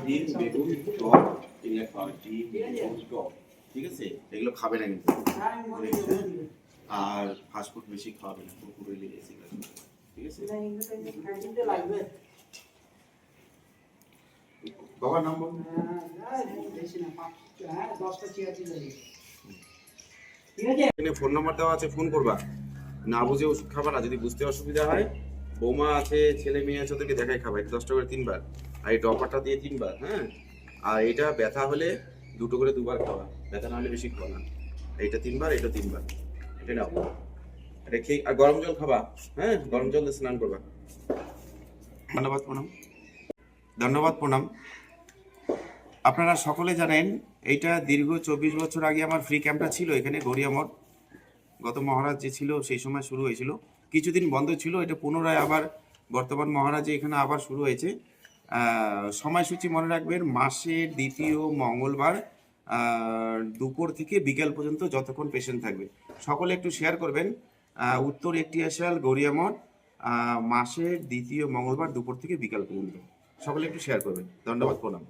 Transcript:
ডিম বেগুন টক এগুলো খাবে, ডিম বেগুন টক, ঠিক আছে? এগুলো খাবে না কিন্তু, আর ফাস্টফুড বেশি খাবে না, কুরকুরে লেগেছে, ঠিক আছে? বাবার নাম বল। এখানে ফোন নাম্বার দেওয়া আছে, ফোন করবা। না বুঝে ওষুধ খাবা না, যদি বুঝতে অসুবিধা হয় বৌমা আছে, ছেলে মেয়ে আছে, ওদেরকে দেখাই খাবা। এটা 10 টাকা করে 3 বার, আর এই ড্রপারটা দিয়ে 3 বার, হ্যাঁ? আর এটা ব্যথা হলে 2 করে 2 বার খাওয়া, ব্যথা না হলে বেশি খাওয়া না। এইটা 3 বার, এটা 3 বার, এটা নাও। এটা খেয়ে আর গরম জল খাবা, হ্যাঁ? গরম জল দিয়ে স্নান করবা। ধন্যবাদ, প্রণাম। ধন্যবাদ, প্রণাম। আপনারা সকলে জানেন এইটা দীর্ঘ 24 বছর আগে আমার ফ্রি ক্যাম্পটা ছিল এখানে গড়িয়ামঠ। গত মহারাজ যে ছিল সেই সময় শুরু হয়েছিল, কিছুদিন বন্ধ ছিল, এটা পুনরায় আবার বর্তমান মহারাজে এখানে আবার শুরু হয়েছে। সময়সূচি মনে রাখবেন, মাসের 2য় মঙ্গলবার দুপুর থেকে বিকাল পর্যন্ত যতক্ষণ পেশেন্ট থাকবে। সকলে একটু শেয়ার করবেন। উত্তর একটিয়াশাল গড়িয়ামঠ, মাসের 2য় মঙ্গলবার দুপুর থেকে বিকাল পর্যন্ত। সকলে একটু শেয়ার করবেন। ধন্যবাদ, প্রণাম।